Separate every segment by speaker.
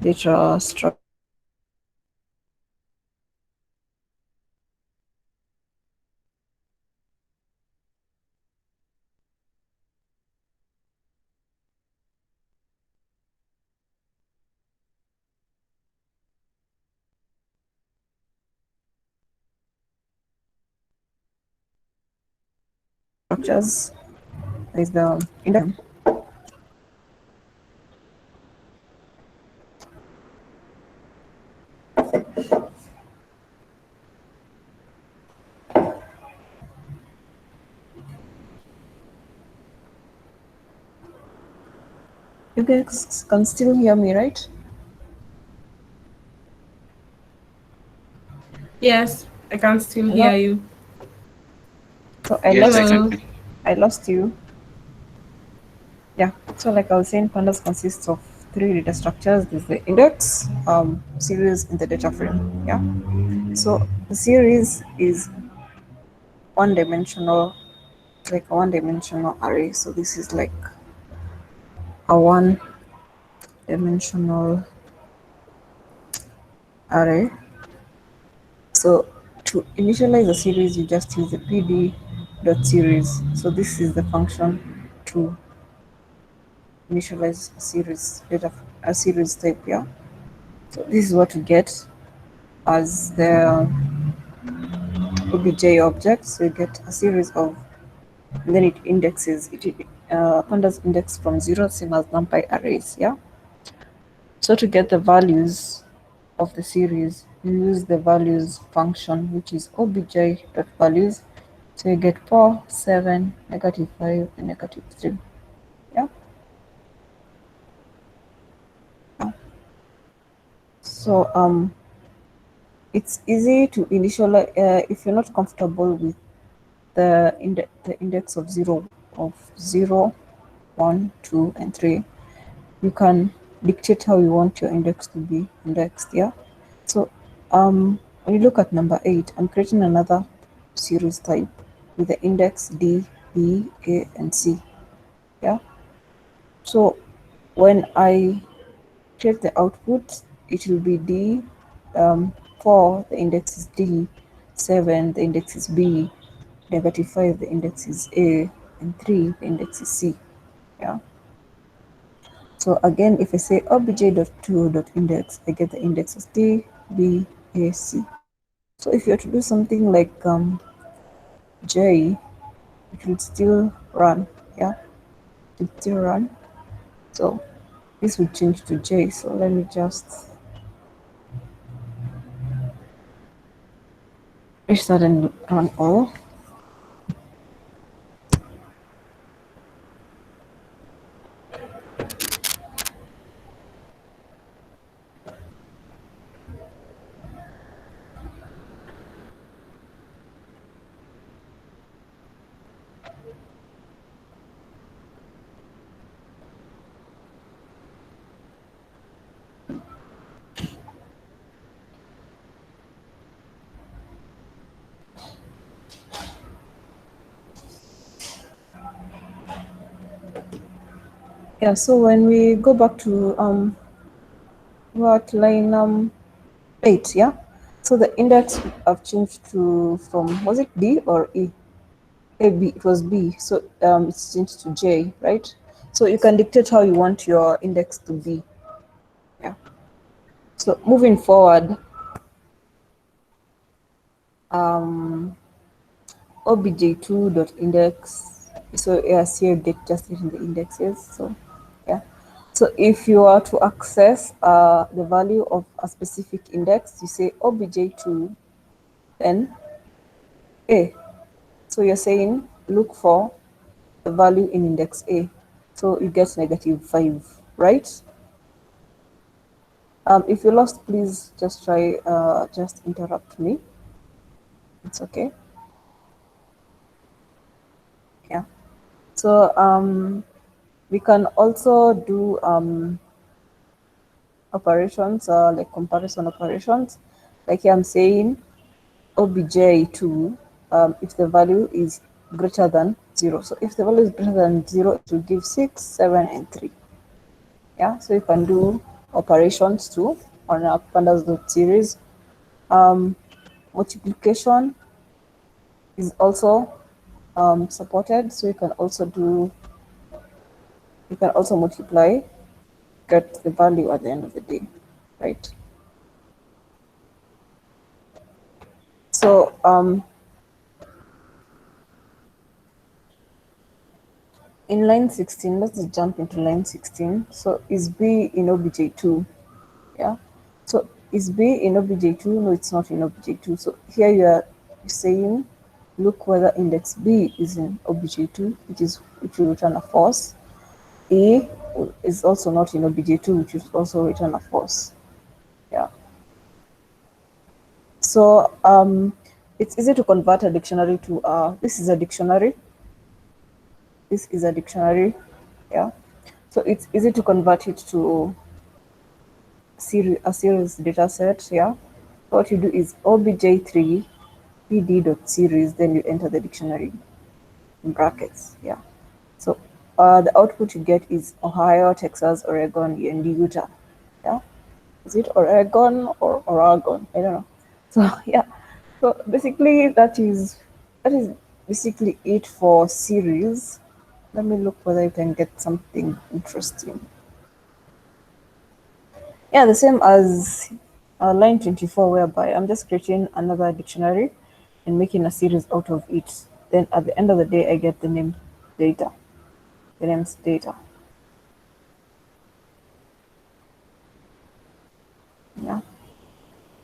Speaker 1: data structure. Structures is the index. You guys can still hear me, right?
Speaker 2: Yes, I can still
Speaker 1: Hello?
Speaker 2: hear you.
Speaker 1: So
Speaker 3: Yes, I can.
Speaker 2: Hello.
Speaker 1: I lost you. Yeah. So like I was saying, pandas consists of three data structures. There's the index, series, and the data frame. Yeah. So the series is one-dimensional, like a one-dimensional array. So this is like a one-dimensional array. So to initialize a series, you just use the pd dot series. So this is the function to initialize a series data, a series type. Yeah. So this is what we get as the obj object. So you get a series of, and then it indexes it. Pandas index from zero, same as numpy arrays. Yeah. So to get the values of the series, you use the values function, which is obj.values. So you get 4, 7, -5, and -3. Yeah. So it's easy to initialize if you're not comfortable with the index of zero, 1, 2, and 3. You can dictate how you want your index to be indexed. Yeah. So when you look at number 8, I'm creating another series type with the index D, B, A, and C. Yeah. So when I check the output, it will be D. 4, the index is D. 7, the index is B. -5, the index is A. And 3, the index is C. Yeah. So again, if I say obj.to.index, I get the indexes D, B, A, C. So if you were to do something like J, it would still run. Yeah, it would still run. So this would change to J. So let me just restart and run all. Yeah, so when we go back to what line 8, yeah. So the index I've changed to from, was it D or E? A, B, it was B. So it's changed to J, right? So you can dictate how you want your index to be. Yeah. So moving forward, obj2.index. So yes, here get just in the indexes. So yeah. So if you are to access the value of a specific index, you say obj2 then A. So you're saying look for the value in index A. So you get -5, right? If you lost, please just try, just interrupt me. It's okay. Yeah. So we can also do operations, like comparison operations. Like here I'm saying obj2, if the value is greater than 0. So if the value is greater than 0, it will give 6, 7, and 3. Yeah, so you can do operations too on a pandas.series. Multiplication is also supported, so you can also multiply, get the value at the end of the day, right? So in line 16, let's just jump into line 16. So is B in obj2? Yeah. So is B in obj2? No, it's not in obj2. So here you are saying, look whether index B is in obj2, which will return a false. A is also not in obj2, which will also return a false. Yeah. So it's easy to convert a dictionary to this is a dictionary. This is a dictionary. Yeah. So it's easy to convert it to a series data set. Yeah. What you do is obj3 pd.series, then you enter the dictionary in brackets. Yeah. So the output you get is Ohio, Texas, Oregon, and Utah. Yeah. Is it Oregon or Oregon? I don't know. So yeah. So basically that is basically it for series. Let me look whether you can get something interesting. Yeah, the same as line 24, whereby I'm just creating another dictionary and making a series out of it. Then at the end of the day, I get the name data. The name's data. Yeah.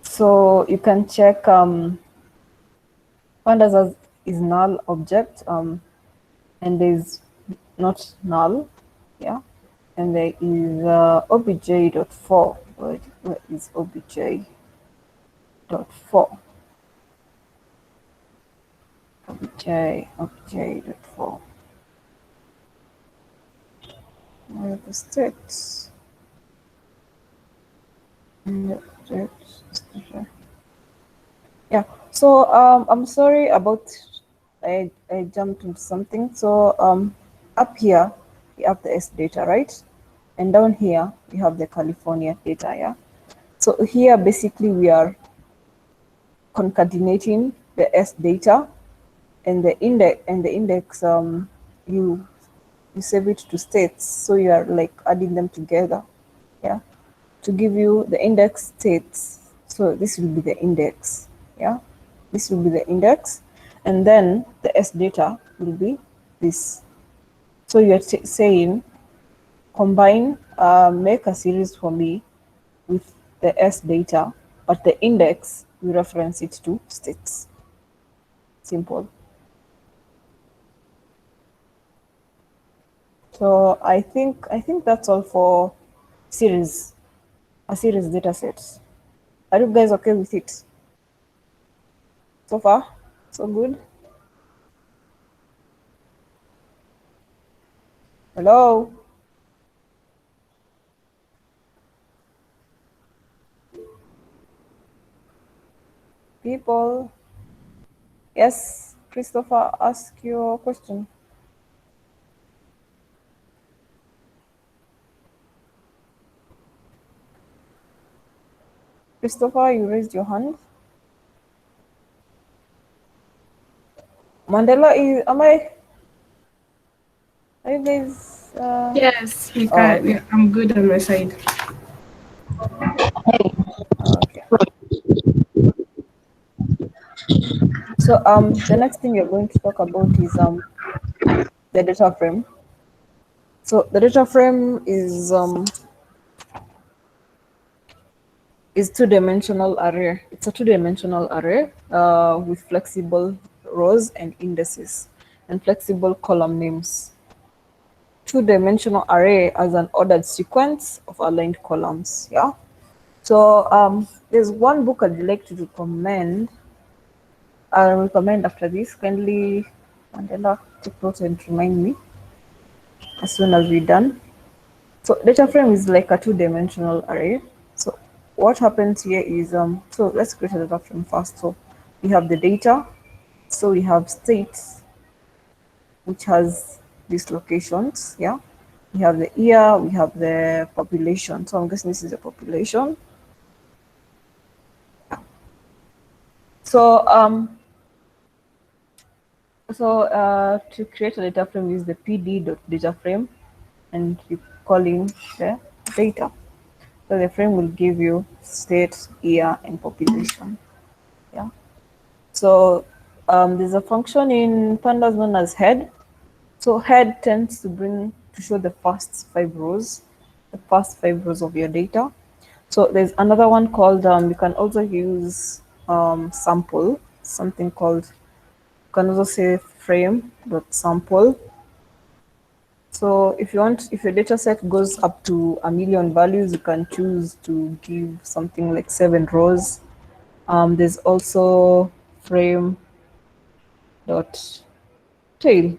Speaker 1: So you can check pandas as is null object and there's not null. Yeah. And there is obj.4. Where is obj.4? obj.4. Where are the states? Yeah. So I'm sorry about I jumped into something. So up here we have the S data, right? And down here we have the California data. Yeah. So here basically we are concatenating the S data and the index you save it to states, so you are like adding them together, yeah, to give you the index states. So this will be the index, yeah, this will be the index, and then the S data will be this. So you're saying combine, make a series for me with the S data, but the index we reference it to states. Simple. So I think that's all for series, a series data sets. Are you guys okay with it? So far, so good. Hello, people. Yes, Christopher, ask your question. Christopher, you raised your hand. Mandela, am I? Are you guys?
Speaker 2: Yes, you
Speaker 1: Oh,
Speaker 2: can.
Speaker 1: okay.
Speaker 2: Yeah, I'm good on my side.
Speaker 1: Okay. So the next thing you're going to talk about is the data frame. So the data frame is two-dimensional array. It's a two-dimensional array with flexible rows and indices and flexible column names. Two-dimensional array as an ordered sequence of aligned columns. Yeah. So there's one book I'd like to recommend. I'll recommend after this. Kindly, Mandela, take note and remind me as soon as we're done. So data frame is like a two-dimensional array. So what happens here is so let's create a data frame first. So we have the data, so we have states, which has these locations. Yeah, we have the year, we have the population. So I'm guessing this is the population. So to create a data frame, use the pd.data frame, and you call in the data. So the frame will give you state, year, and population. Yeah. So there's a function in Pandas known as head. So head tends to show the first 5 rows, the first 5 rows of your data. So there's another one called you can also use sample, something called, you can also say frame dot sample. So if your data set goes up to 1,000,000 values, you can choose to give something like 7 rows. There's also frame dot tail,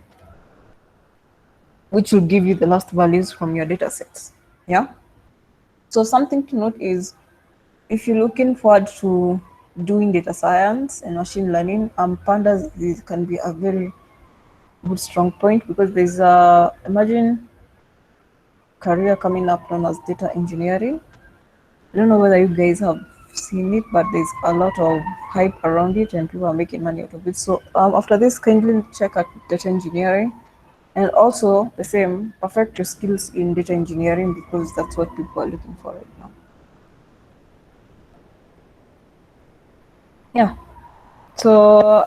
Speaker 1: which will give you the last values from your data sets. Yeah. So something to note is, if you're looking forward to doing data science and machine learning, Pandas can be a very good strong point, because there's a emerging career coming up known as data engineering. I don't know whether you guys have seen it, but there's a lot of hype around it and people are making money out of it. So after this, kindly check out data engineering, and also the same, perfect your skills in data engineering, because that's what people are looking for right now. Yeah. So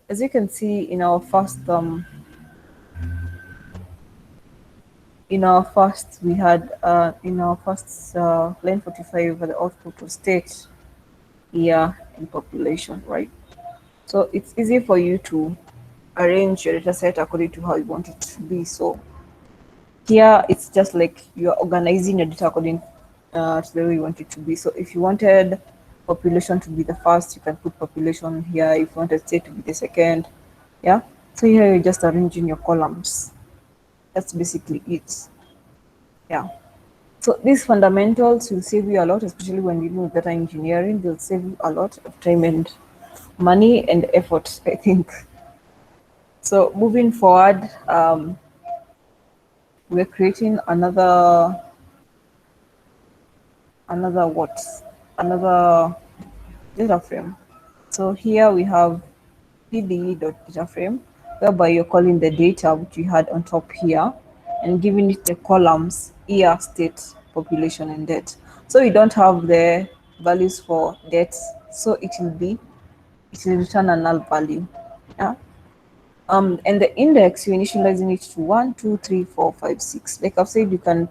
Speaker 1: as you can see we had in our first line 45, the output of state, year, and population, right? So it's easy for you to arrange your data set according to how you want it to be. So here it's just like you're organizing your data according to the way you want it to be. So if you wanted population to be the first, you can put population here. If you wanted state to be the second, yeah. So here you're just arranging your columns. That's basically it. Yeah. So these fundamentals will save you a lot, especially when you do data engineering. They'll save you a lot of time and money and effort, I think. So moving forward, we're creating another what? Another data frame. So here we have pd.data frame, whereby you're calling the data which you had on top here and giving it the columns year, state, population, and date. So you don't have the values for dates, so it will return a null value. Yeah. And the index, you're initializing it to 1, 2, 3, 4, 5, 6. Like I've said, you can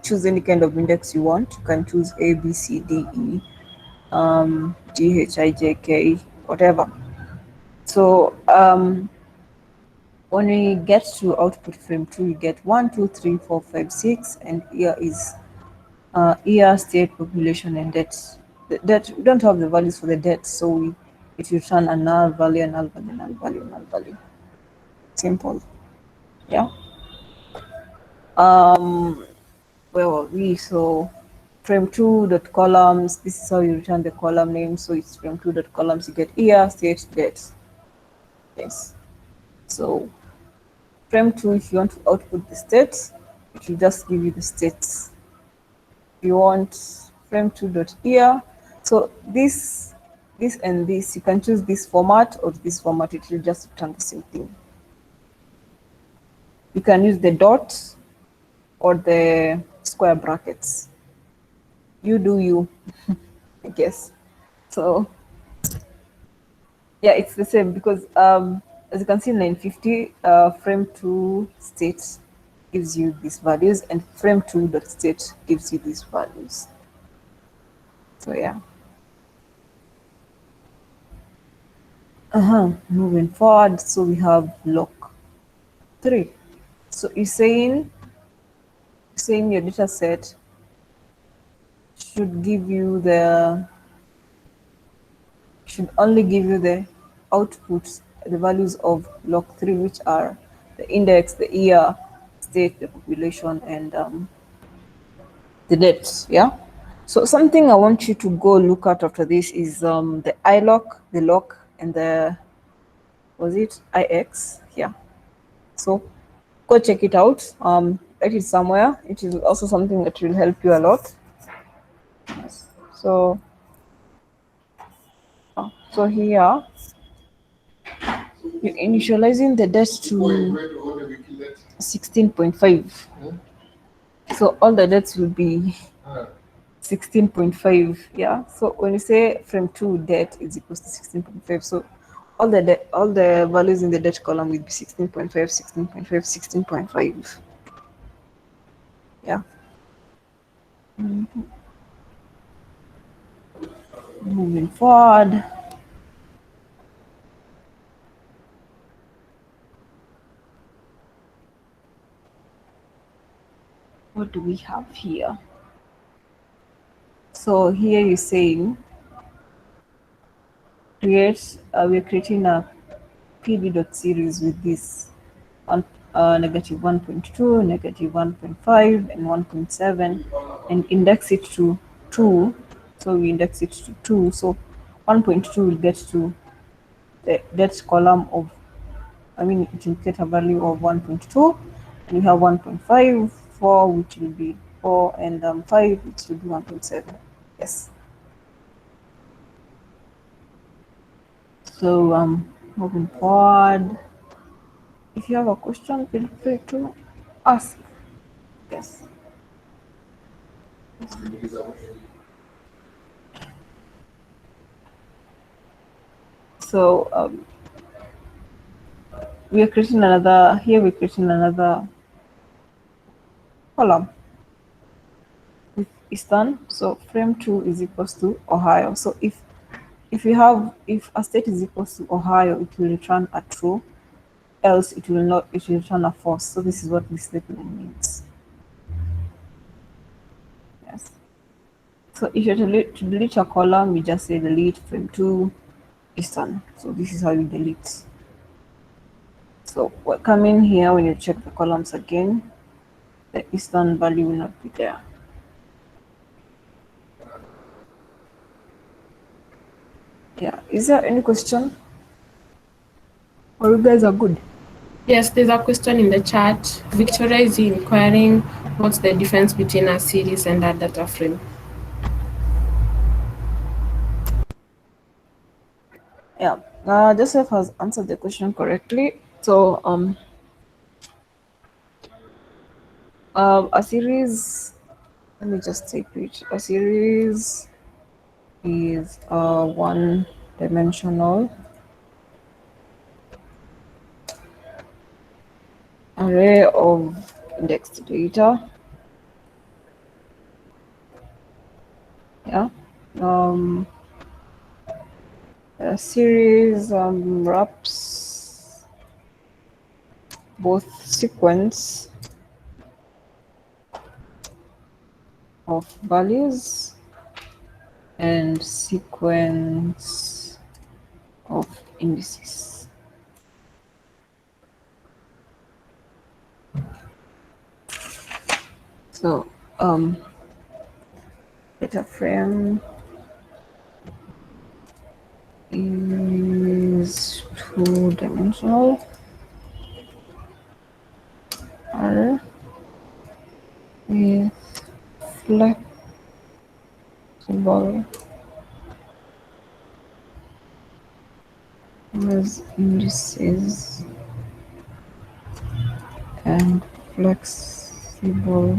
Speaker 1: choose any kind of index you want. You can choose A, B, C, D, E, G, H, I, J, K, whatever. So when we get to output frame 2, you get 1, 2, 3, 4, 5, 6, and here is year, state, population, and date. We don't have the values for the date, so it return a null value, null value, null value, null value. Simple. Yeah. Where were we? So frame 2 dot columns, this is how you return the column name. So it's frame 2 dot columns, you get year, state, date. Yes. So frame 2, if you want to output the states, it will just give you the states. If you want frame 2 dot year, so this and this, you can choose this format or this format, it will just return the same thing. You can use the dot or the square brackets. You do you, I guess. So yeah, it's the same, because as you can see in line 50, frame 2 state gives you these values, and frame 2 dot state gives you these values. So yeah. Moving forward, so we have block 3. So you're saying your data set should only give you the outputs, the values of block 3, which are the index, the year, state, the population, and the dates. Yeah. So something I want you to go look at after this is the iloc, the loc, and the, was it ix? Yeah. So go check it out. It is somewhere. It is also something that will help you a lot. Yes. So here you're initializing the debt to 16.5. So all the debts will be 16.5. Yeah. So when you say frame 2 debt is equals to 16.5, so all the values in the debt column will be 16.5, 16.5, 16.5. Yeah. Moving forward. What do we have here? So here you're saying we're creating a pd.series with this on negative 1.2, negative 1.5, and 1.7, and index it to 2. So we index it to 2. So 1.2 will get to the debt column of, it will get a value of 1.2, and we have 1.5, 4, which will be 4, and 5, which will be 1.7. Yes. So moving forward, if you have a question, feel free to ask. Yes. So we're creating another column with Eastern. So frame 2 is equals to Ohio. So if a state is equals to Ohio, it will return a true, else it will not, it will return a false. So this is what this labeling means. Yes. So if you're to delete a column, you just say delete frame 2 Eastern. So this is how you delete. So we're coming here, when you check the columns again, the Eastern value will not be there. Yeah. Is there any question? Or you guys are good?
Speaker 2: Yes, there's a question in the chat. Victoria is inquiring what's the difference between a series and a data frame.
Speaker 1: Yeah. Joseph has answered the question correctly. So a series, let me just take it. A series is a one-dimensional array of indexed data. Yeah. A series wraps both sequence of values and sequence of indices. So data frame is two-dimensional array with flexible with indices and flexible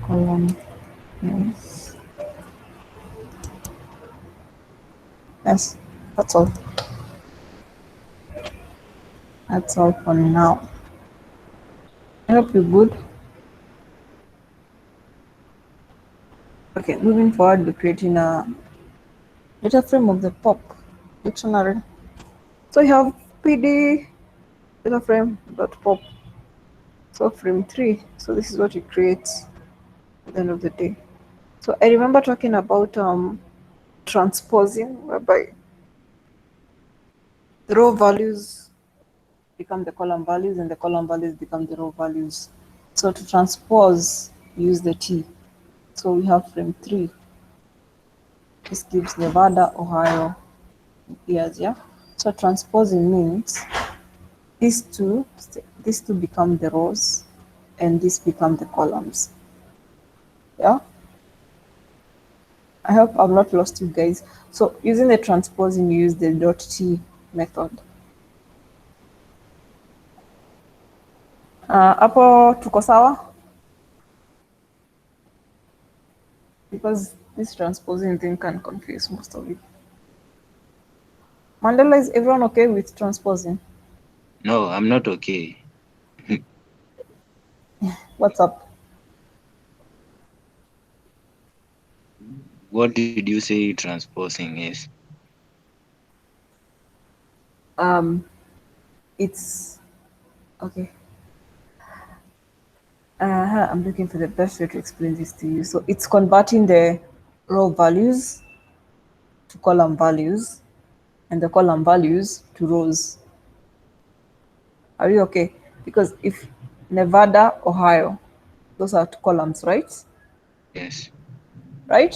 Speaker 1: column. Yes. Yes, that's all. That's all for now. I hope you're good. Okay, moving forward, we're creating a data frame of the pop dictionary. So you have PD data frame dot pop. So frame 3. So this is what it creates at the end of the day. So I remember talking about transposing, whereby the row values become the column values and the column values become the row values. So to transpose, use the T. So we have frame 3. This gives Nevada, Ohio, years, yeah? So transposing means these two these two become the rows and these become the columns. Yeah, I hope I'm not lost you guys. So using the transposing, you use the dot t method. Hapo tuko sawa? Because this transposing thing can confuse most of it. Mandela, is everyone okay with transposing?
Speaker 3: No, I'm not okay.
Speaker 1: What's up?
Speaker 3: What did you say transposing is?
Speaker 1: It's okay. I'm looking for the best way to explain this to you. So it's converting the row values to column values and the column values to rows. Are you okay? Because if Nevada, Ohio, those are two columns, right?
Speaker 3: Yes.
Speaker 1: Right?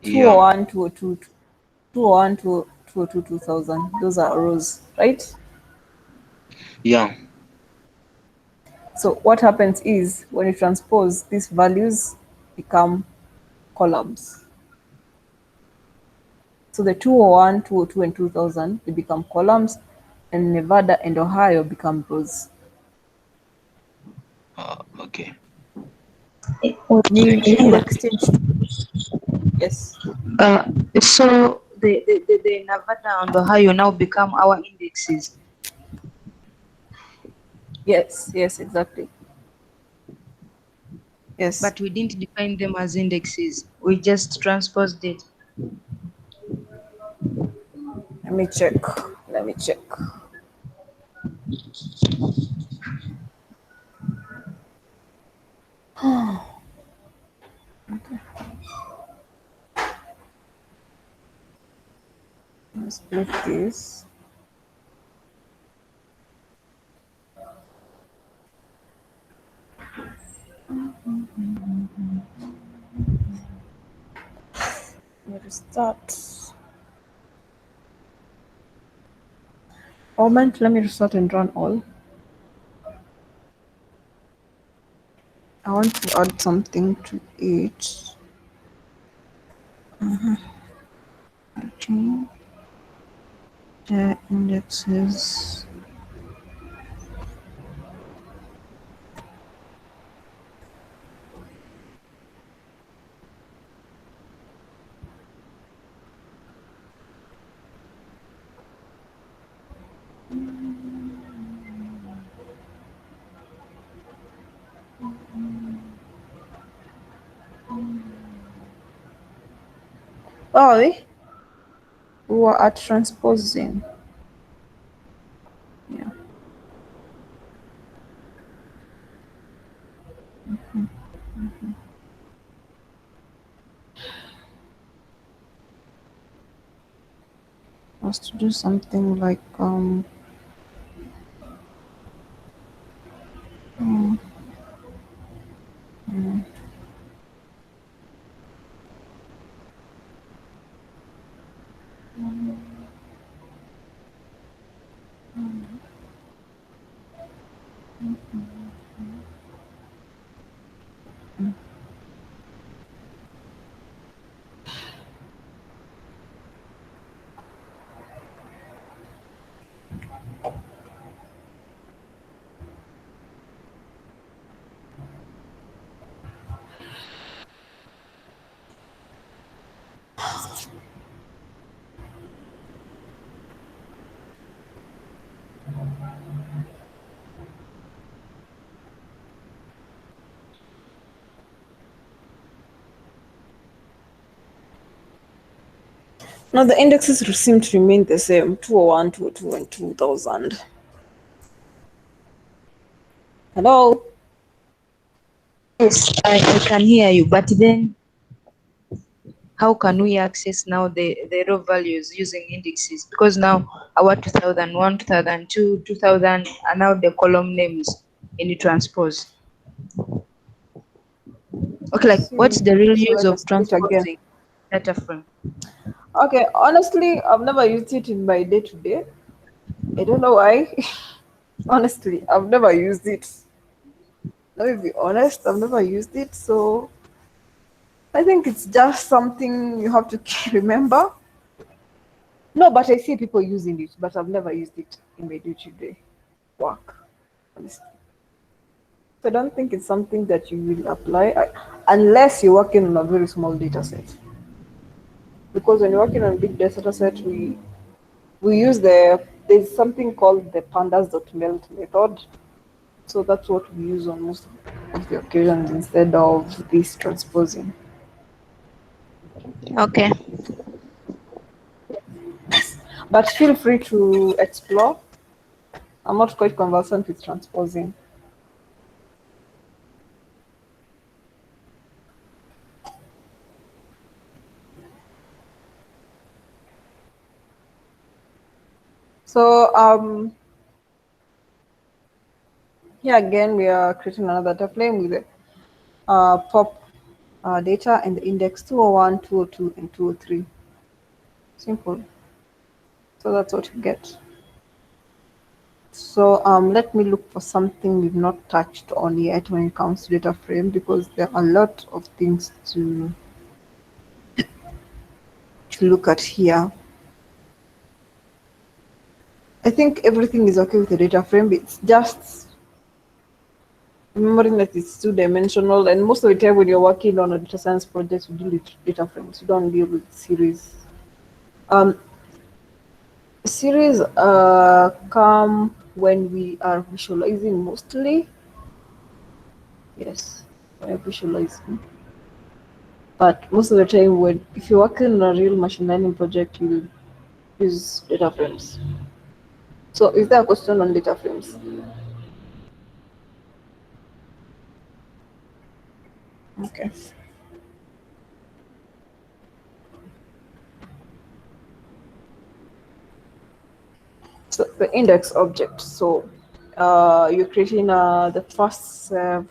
Speaker 3: Yeah.
Speaker 1: 201, 202, 201, 202, 2000. Those are rows, right?
Speaker 3: Yeah.
Speaker 1: So what happens is when you transpose, these values become columns. So the 201, 202, and 2000, they become columns, and Nevada and Ohio become rows.
Speaker 3: Okay.
Speaker 1: Ni ile exchange. Yes.
Speaker 4: So the Nevada and Ohio now become our indexes.
Speaker 1: Yes, yes, exactly. Yes.
Speaker 4: But we didn't define them as indexes. We just transposed it.
Speaker 1: Let me check. Let me check. Let's split this. Let me restart. Moment, let me restart and run all. I want to add something to it. Change the indexes. Oh, we were at transposing. Yeah. Was to do something like no, the indexes seem to remain the same: 201, 202, and 2000. Hello.
Speaker 4: Yes, I can hear you. But then how can we access now the raw values using indexes? Because now our 2001, 2002, 2000 are now the column names in the transpose. Okay, like what's
Speaker 1: See,
Speaker 4: the real
Speaker 1: so
Speaker 4: use
Speaker 1: let me
Speaker 4: of
Speaker 1: split again.
Speaker 4: transposing data frame?
Speaker 1: Okay, honestly, I've never used it in my day to day. I don't know why. Honestly, I've never used it. Let me be honest, I've never used it, so I think it's just something you have to remember. No, but I see people using it, but I've never used it in my day-to-day work. Honestly. So I don't think it's something that you will apply unless you're working on a very small data set. Because when you're working on a big data set, we use there's something called the pandas.melt method. So that's what we use on most of the occasions instead of this transposing.
Speaker 4: Okay.
Speaker 1: But feel free to explore. I'm not quite conversant with transposing. So here again we are creating another data frame with the pop data and the index 201, 202, and 203. Simple. So that's what you get. So let me look for something we've not touched on yet when it comes to data frame, because there are a lot of things to look at here. I think everything is okay with the data frame. It's just remembering that it's two-dimensional, and most of the time when you're working on a data science project, you deal with data frames. You don't deal with series. Um, series come when we are visualizing mostly. Yes, we're visualizing. But most of the time, when if you're working on a real machine learning project, you use data frames. So, is there a question on data frames? Okay. So the index object. So you're creating the first. Let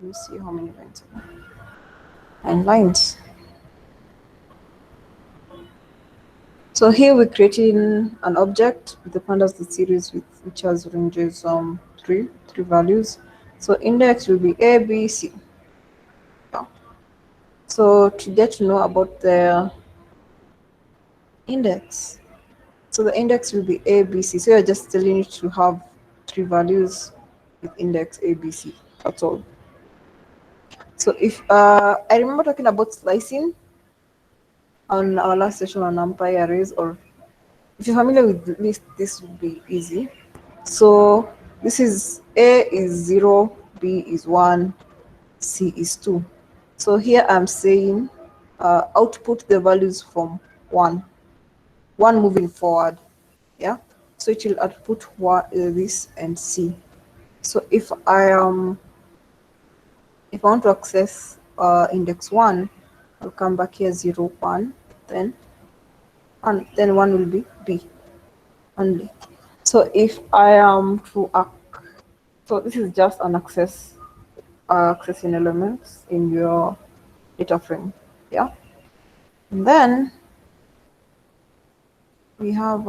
Speaker 1: me see how many lines. And lines. So here we're creating an object with the pandas the series with which has ranges three values. So index will be A, B, C. Yeah. So to get to know about the index, so the index will be A, B, C. So you're just telling it to have three values with index A, B, C. That's all. So if I remember talking about slicing on our last session on NumPy arrays, or if you're familiar with this would be easy. So this is A is 0, B is 1, C is 2. So here I'm saying output the values from 1 moving forward. Yeah. So it will output this and C. So if I want to access index 1, I'll come back here 0, 1, then and then 1 will be B only. So if I am to so this is just an accessing elements in your data frame. Yeah. And then we have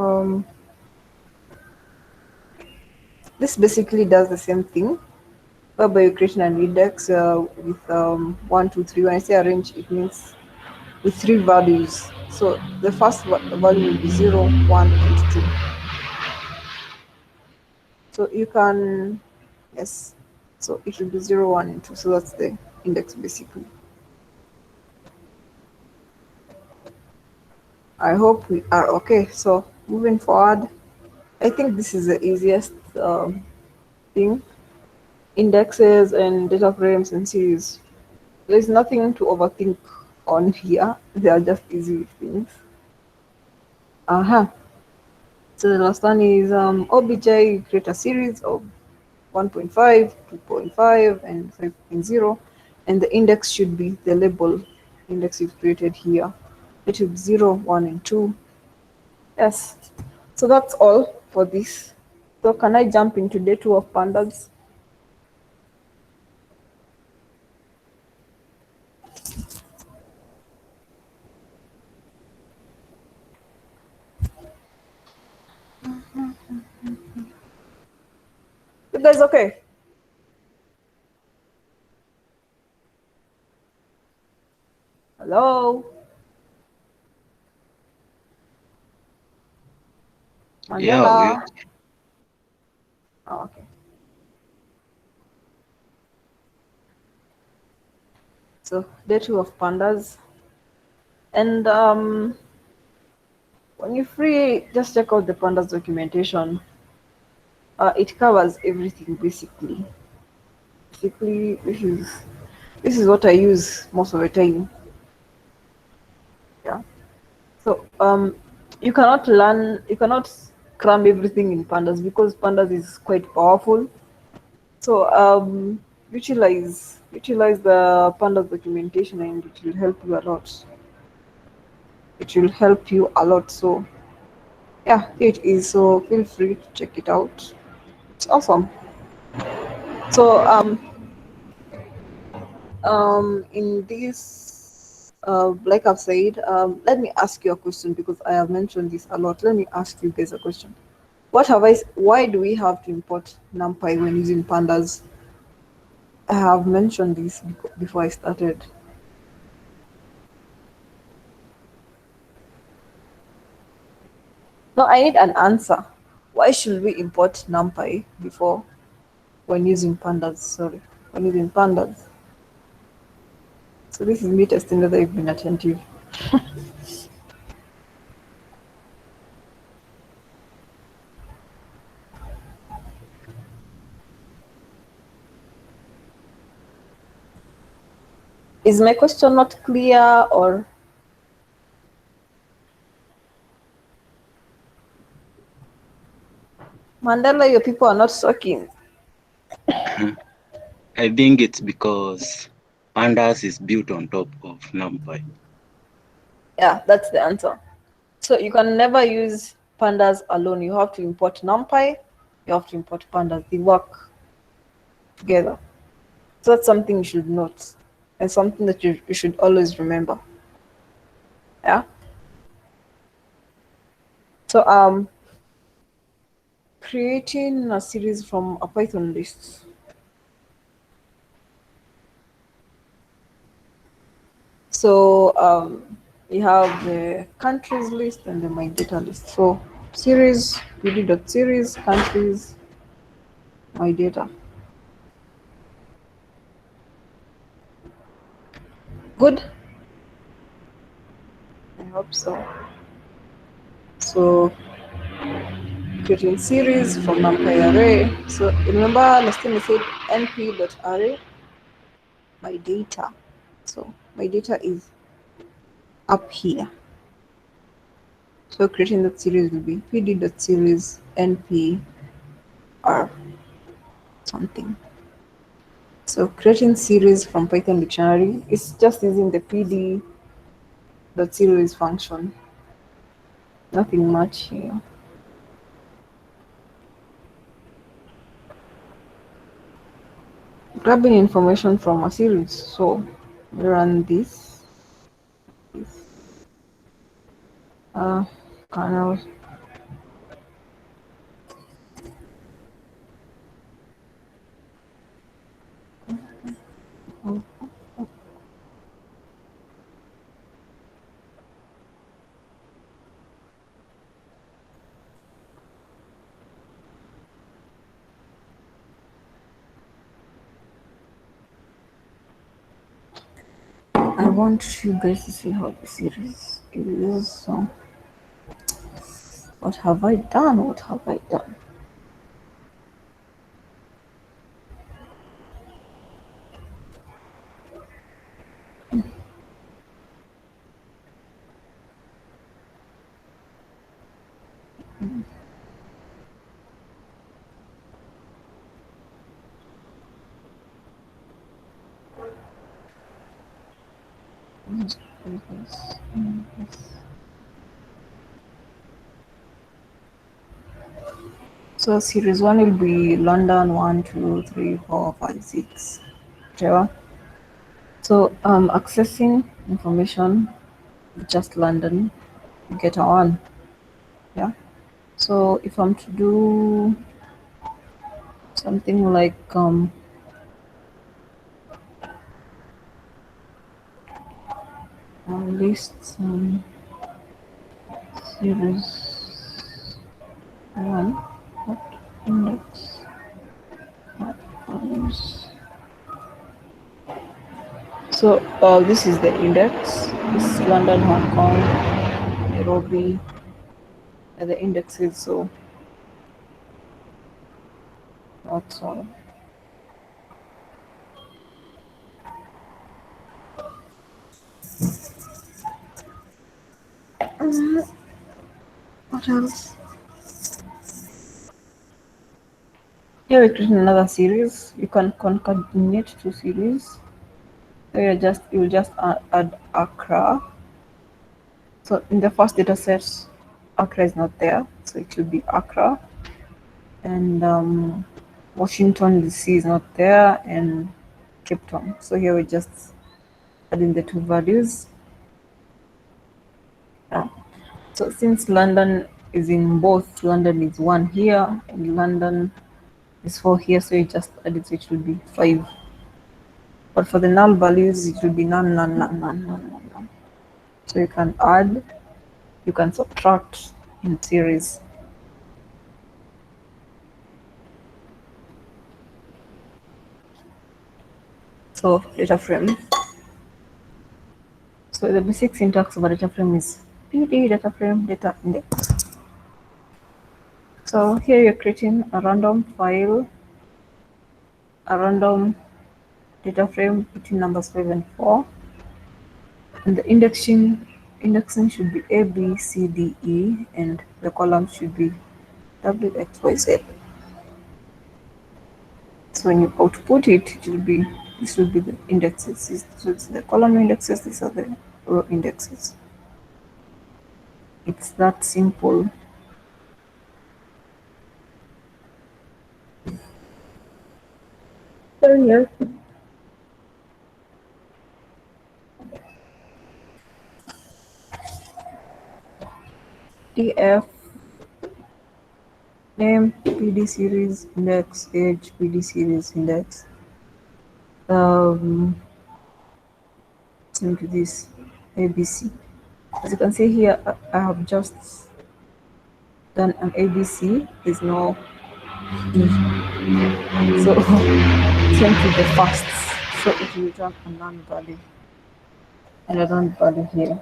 Speaker 1: this basically does the same thing, whereby you're creating an index with 1, 2, 3. When I say arrange, it means with three values. So the first value will be 0, 1, and 2. So you can, yes, so it will be 0, 1, and 2. So that's the index basically. I hope we are okay. So moving forward, I think this is the easiest thing. Indexes and data frames and series. There's nothing to overthink on here. They are just easy things. So the last one is OBJ, create a series of 1.5, 2.5, and 5.0, and the index should be the label index you've created here. It should be 0, 1, and 2. Yes. So that's all for this. So can I jump into day 2 of Pandas? You guys okay? Hello?
Speaker 3: Yeah, we,
Speaker 1: Mandela? Oh, okay. So day 2 of Pandas. And when you're free, just check out the Pandas documentation. It covers everything basically. Basically, this is what I use most of the time. Yeah. So you cannot cram everything in Pandas because Pandas is quite powerful. So utilize the Pandas documentation and it will help you a lot. It will help you a lot. So yeah, it is. So feel free to check it out. It's awesome. So in this like I've said, let me ask you a question because I have mentioned this a lot. Let me ask you guys a question. Why do we have to import NumPy when using Pandas? I have mentioned this before I started. No, I need an answer. Why should we import NumPy before when using Pandas? Sorry, when using Pandas. So this is me testing whether you've been attentive. Is my question not clear or Mandela, your people are not talking?
Speaker 3: I think it's because Pandas is built on top of NumPy.
Speaker 1: Yeah, that's the answer. So you can never use Pandas alone. You have to import NumPy, you have to import Pandas. They work together. So that's something you should note and something that you should always remember. Yeah. So creating a series from a Python list. So you have the countries list and the my data list. So series, pd.series, countries, my data. Good? I hope so. So creating series from NumPy array. So remember last time I said np.array, my data. So my data is up here. So creating that series will be pd.series np r something. So creating series from Python dictionary is just using the pd.series function. Nothing much here. Grabbing information from a series. So run this. Uh, kernel. I want you guys to see how the series is. So, what have I done? What have I done? So series 1 will be London 1, 2, 3, 4, 5, 6, whichever. So accessing information, just London, you get a 1. Yeah. So if I'm to do something like list series one what index columns. So this is the index. This is London, Hong Kong, Nairobi, the indexes. So that's all. What else? Here we create another series. You can concatenate two series. So you'll just add Accra. So in the first data set, Accra is not there, so it will be Accra. And Washington DC is not there, and Cape Town. So here we just add in the two values. So since London is in both, London is 1 here and London is 4 here, so you just add it, so it will be 5. But for the null values, it will be none, none, none, none, none, none, none. So you can add, you can subtract in series. So data frame. So the basic syntax of a data frame is PD data frame data index. So here you're creating a random file, a random data frame between numbers 5 and 4. And the indexing should be A, B, C, D, E, and the column should be W, X, Y, Z. So when you output it, it will be, this will be the indexes. So it's the column indexes, these are the row indexes. It's that simple. So here, DF, name, PD series, index, age, PD series, index. Same to this, ABC. As you can see here, I have just done an ABC. There's no E. So same to the firsts. So it will return a non value and a non value here.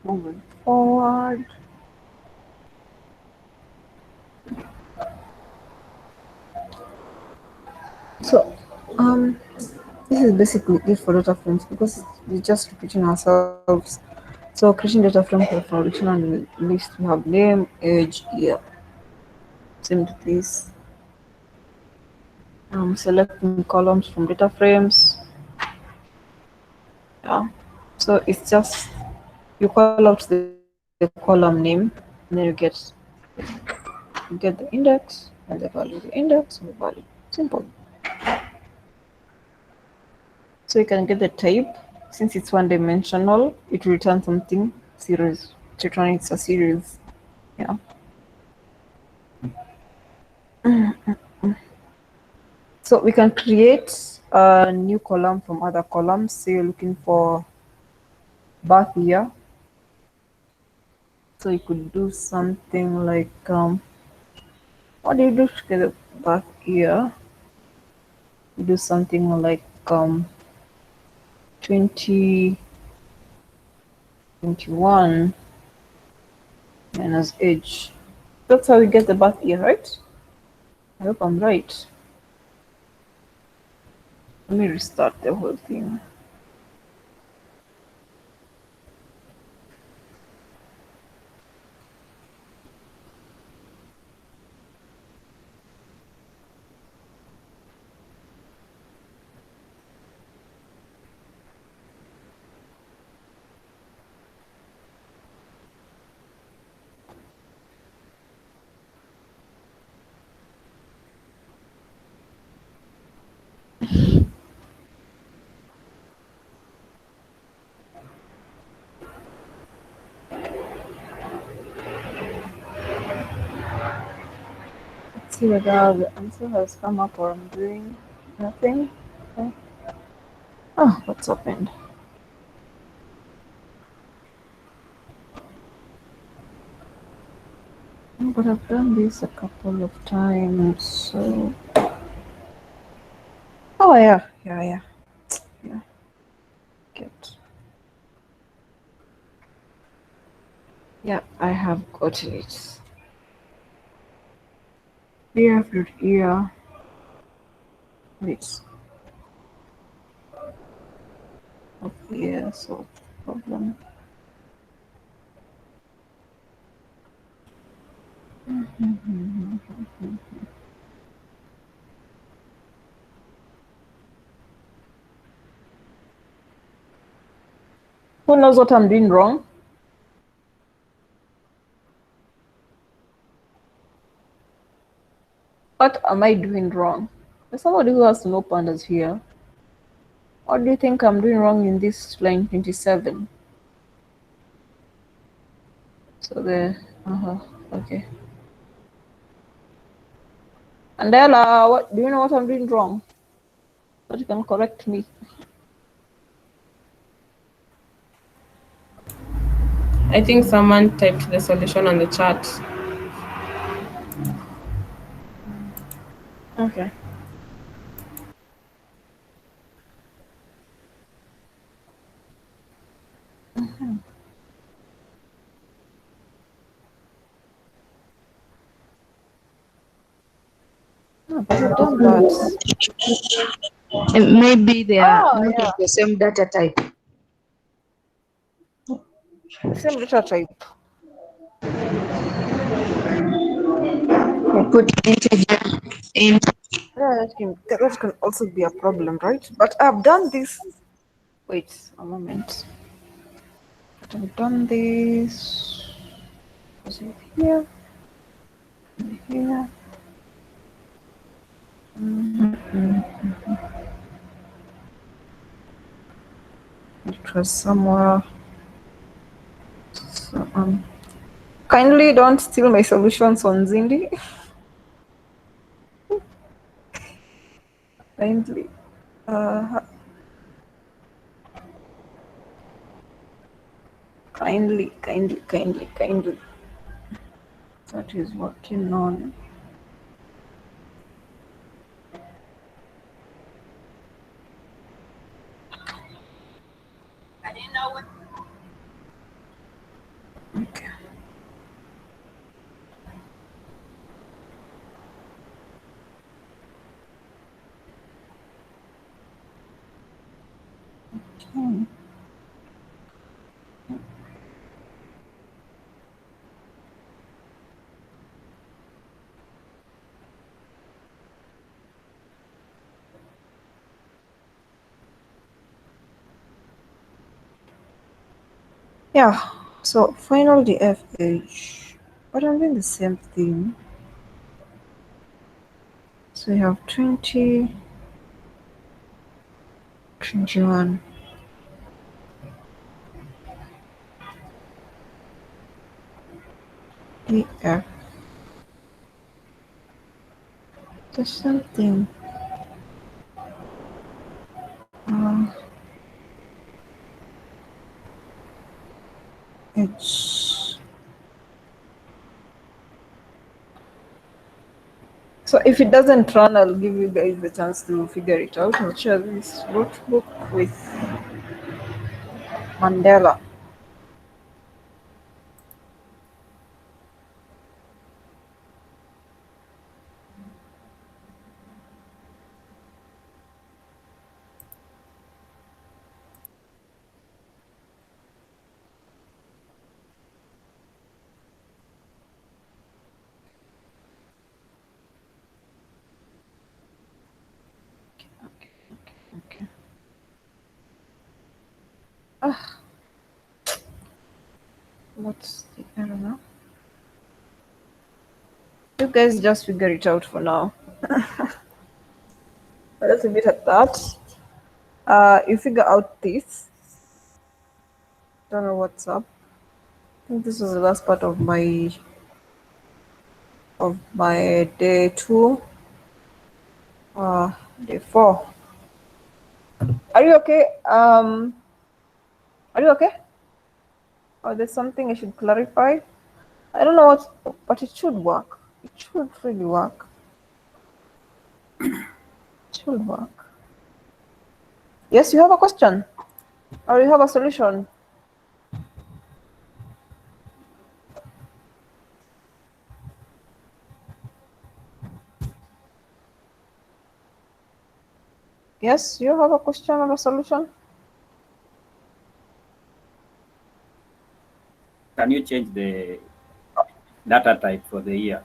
Speaker 1: Moving forward. So this is basically it for data frames because we're just repeating ourselves. So creating data frame for dictionary list, we have name, age, year. Same to this. Selecting columns from data frames. Yeah. So it's just you call out the column name and then you get the index and the value, the index and the value. Simple. So you can get the type. Since it's one dimensional, it will return something series. It's returning it's a series. Yeah. So we can create a new column from other columns. Say you're looking for birth year. So you could do something like what do you do to get the birth year? You do something like 2021 minus age. That's how we get the birth year, right? I hope I'm right. Let me restart the whole thing. see whether the answer has come up or I'm doing nothing. Okay. Oh, what's opened? Oh, but I've done this a couple of times, so. Oh, yeah. Get. Yeah, I have gotten it. Ear after ear. Wait. Okay, so problem. Who knows what I'm doing wrong? What am I doing wrong? There's somebody who has to know pandas here. What do you think I'm doing wrong in this line 27? So the okay. Andela, what do you know what I'm doing wrong? But you can correct me.
Speaker 2: I think someone typed the solution on the chat.
Speaker 1: Okay. No, but I've done that.
Speaker 4: Maybe they are
Speaker 1: Oh,
Speaker 4: not
Speaker 1: yeah.
Speaker 4: of the same data type.
Speaker 1: Same data type.
Speaker 4: I put integer in.
Speaker 1: Yeah, that can also be a problem, right? But I've done this. Wait a moment. But I've done this. Was it here? Here. It was somewhere. So, kindly don't steal my solutions on Zindi. Kindly. Uh, kindly. That is working on. Okay. Yeah, so final DFH, but I'm doing the same thing. So we have 20, 21. DF. There's something. It's. So if it doesn't run, I'll give you guys the chance to figure it out. I'll share this notebook with Mandela. Okay. What's the error now? You guys just figure it out for now. Let's leave it at that. You figure out this. Don't know what's up. I think this was the last part of my of my day 2. Day 4. Are you okay? Are you okay? Or there's something I should clarify? I don't know what, but it should work. It should really work. It should work. Yes, you have a question, or you have a solution. Yes, you have a question or a solution.
Speaker 5: Can you change the data type for the year?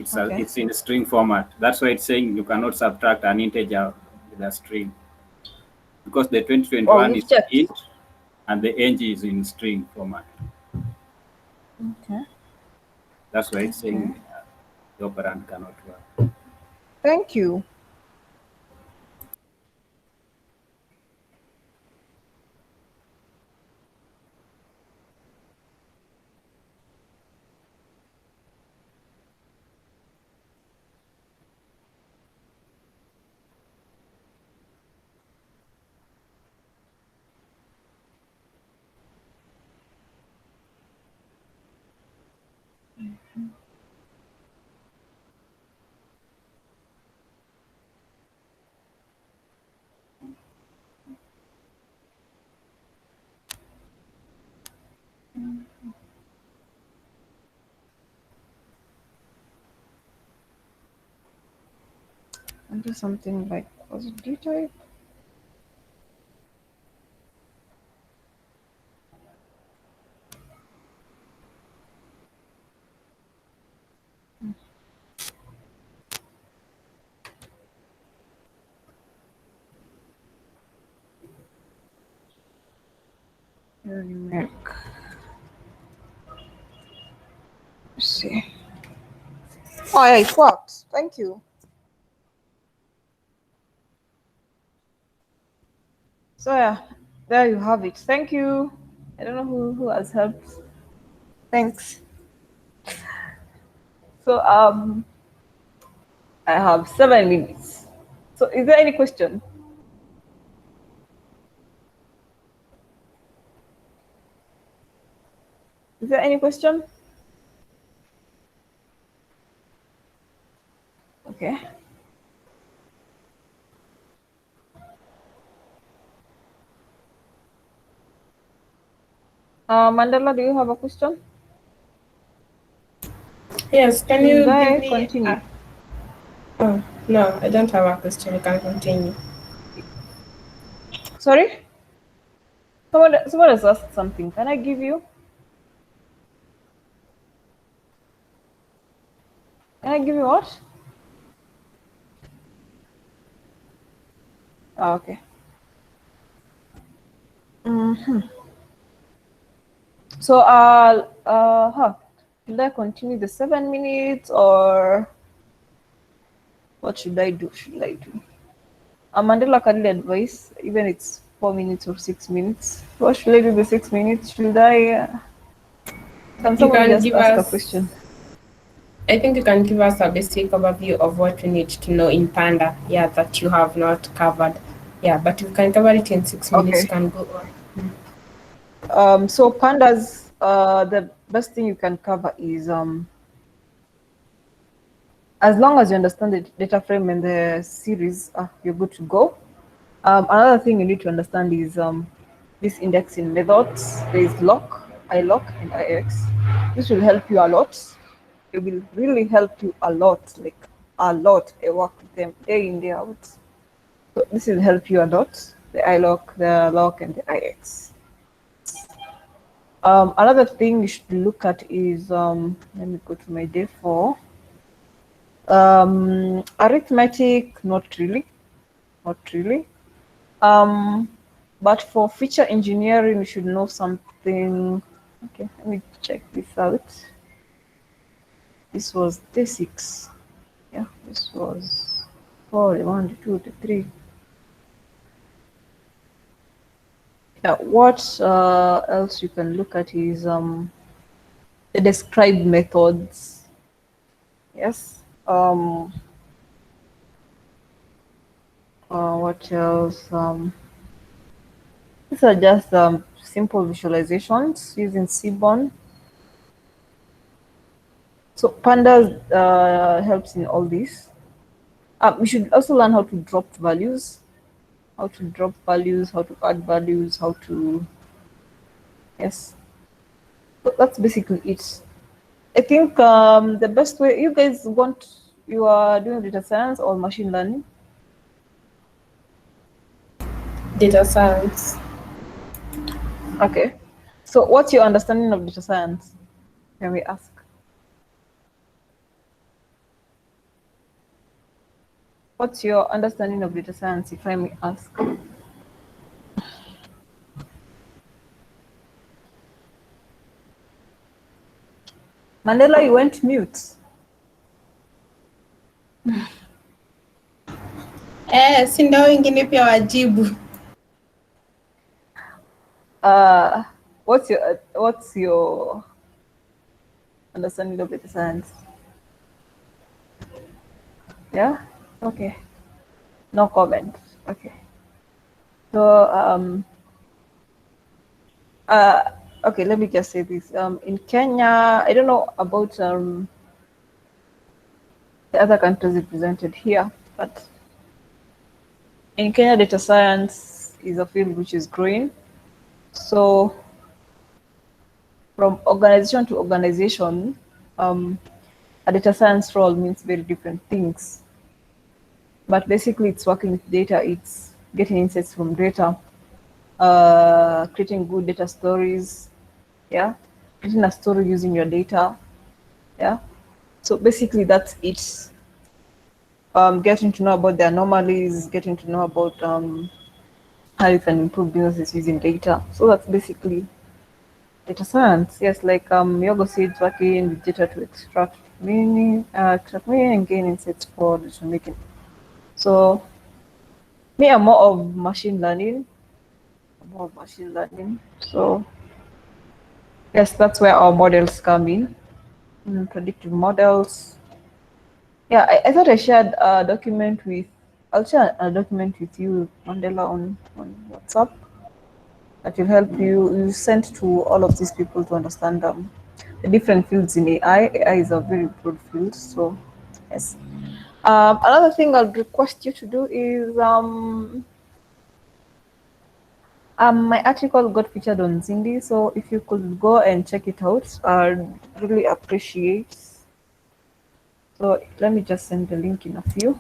Speaker 1: Okay.
Speaker 5: It's in string format. That's why it's saying you cannot subtract an integer with a string, because the
Speaker 1: Oh,
Speaker 5: 2021
Speaker 1: you've
Speaker 5: is
Speaker 1: checked.
Speaker 5: int and the ng is in string format.
Speaker 1: Okay.
Speaker 5: That's why it's saying the operand cannot work.
Speaker 1: Thank you. I'll do something like, was it D type? Numeric. Let's see. Oh yeah, it worked. Thank you. So yeah, there you have it. Thank you. I don't know who has helped. Thanks. So I have 7 minutes. So is there any question? Is there any question? Okay. Mandela, do you have a question?
Speaker 2: Yes, can you
Speaker 1: Should I
Speaker 2: give me
Speaker 1: continue?
Speaker 2: Oh, no, I don't have a question. You can continue.
Speaker 1: Sorry? Someone has asked something. Can I give you? Can I give you what? Oh, okay. So should I continue the 7 minutes, or what should I do? Mandela can advice, even it's 4 minutes or 6 minutes. What should I do the 6 minutes? Should I can
Speaker 2: You
Speaker 1: someone
Speaker 2: can
Speaker 1: just
Speaker 2: give
Speaker 1: ask a
Speaker 2: us,
Speaker 1: question?
Speaker 2: I think you can give us a basic overview of what you need to know in Panda, yeah, that you have not covered. Yeah, but you can cover it in 6 minutes.
Speaker 1: Okay.
Speaker 2: You can go on.
Speaker 1: So pandas, the best thing you can cover is as long as you understand the data frame and the series, you're good to go. Another thing you need to understand is this indexing methods. There is lock, ilock, and ix. This will help you a lot. It will really help you a lot, like a lot. I work with them day in, day out. So this will help you a lot. The ilock, the lock, and the ix. Another thing you should look at is let me go to my day 4. Arithmetic, not really, not really. But for feature engineering, you should know something. Okay, let me check this out. This was day 6. Yeah, this was 4, 1, 2, 3. Yeah, what else you can look at is the described methods. Yes. What else? These are just simple visualizations using Seaborn. So Pandas helps in all this. We should also learn how to drop values, how to add values, how to, yes. So that's basically it. I think the best way, you are doing data science or machine learning?
Speaker 2: Data science.
Speaker 1: Okay. So what's your understanding of data science? Can we ask? What's your understanding of data science, if I may ask? Mandela, you went mute.
Speaker 2: Si ndio wengine pia wajibu.
Speaker 1: What's your understanding of data science? Yeah? Okay. No comment. Okay. So okay, let me just say this. In Kenya, I don't know about the other countries represented here, but in Kenya, data science is a field which is growing. So from organization to organization, a data science role means very different things. But basically, it's working with data, it's getting insights from data, creating good data stories, yeah, creating a story using your data, yeah. So basically, that's it. Getting to know about the anomalies, getting to know about how you can improve businesses using data. So that's basically data science. Yes, like Yogo said, working with data to extract meaning and gain insights for decision making. So me, I'm more of machine learning. So yes, that's where our models come in. Predictive models. Yeah, I thought I shared a document with. I'll share a document with you, Mandela, on WhatsApp. That will help you send to all of these people to understand the different fields in AI. AI is a very broad field, so yes. Another thing I'll request you to do is my article got featured on Zindi, so if you could go and check it out, I'd really appreciate. So let me just send the link in a few.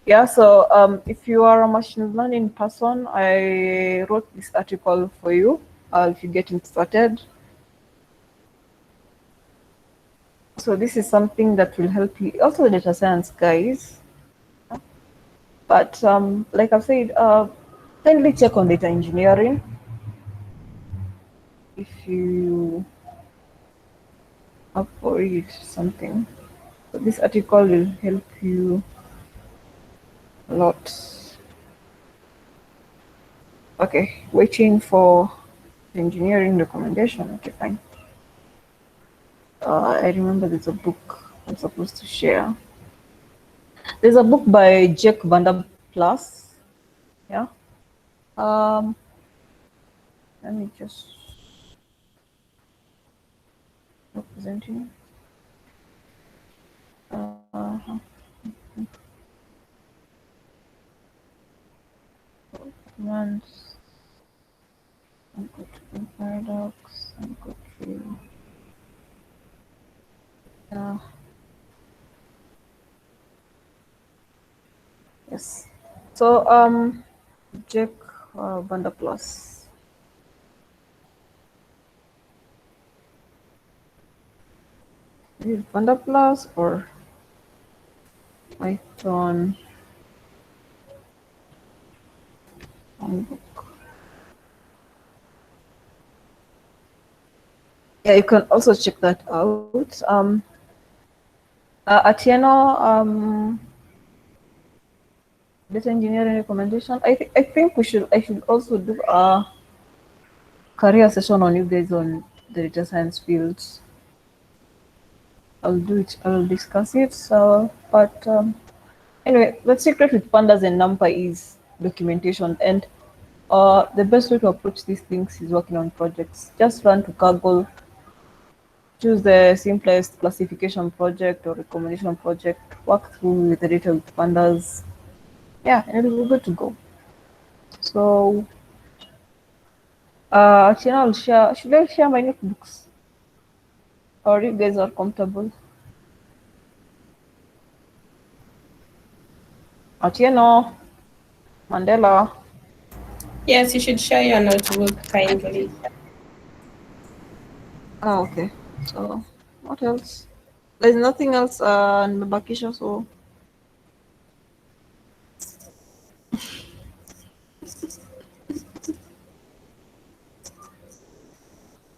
Speaker 1: Yeah, so if you are a machine learning person, I wrote this article for you. If you getting started. So this is something that will help you. Also, data science guys. But like I've said, kindly check on data engineering. If you up for it, something. So this article will help you a lot. Okay, waiting for the engineering recommendation. Okay, fine. I remember there's a book I'm supposed to share. There's a book by Jack Vander Plus. Yeah. Let me just representing. Once I'm going to paradox. I'm going to yes. So Jack Vander Plus. Is it Vander Plus or Python handbook? Yeah, you can also check that out. Atieno, data engineering recommendation. I think I should also do a career session on you guys on the data science fields. I'll do it. I'll discuss it. So, but anyway, the secret with pandas and NumPy is documentation, and the best way to approach these things is working on projects. Just run to Kaggle, choose the simplest classification project or recommendation project, work through with the data with pandas. Yeah, and it'll be good to go. So, actually, I'll share. Should I share my notebooks, or you guys are comfortable? Atieno, Mandela.
Speaker 2: Yes, you should share your notebook kindly.
Speaker 1: Oh, okay. So, what else? There's nothing else in Mabakisha, so.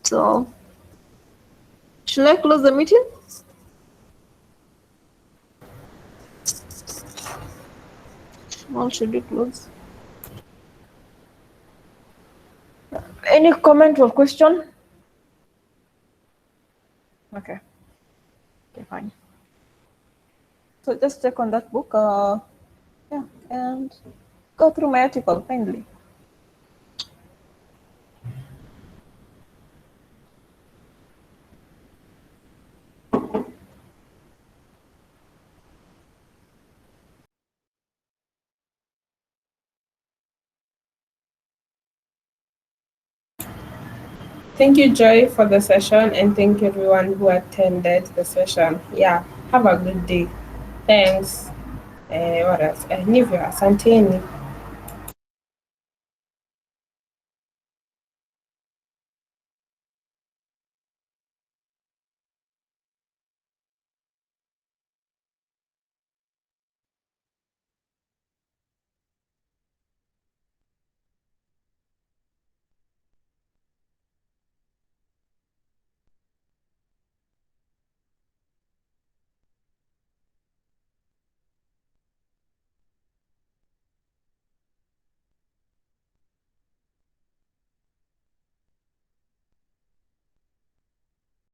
Speaker 1: So, should I close the meeting? Or should we close? Any comment or question? Okay. Okay, fine. So just check on that book. Yeah, and go through my article kindly.
Speaker 2: Thank you, Joy, for the session, and thank you everyone who attended the session. Yeah, have a good day. Thanks. What else? Nivea, Santini.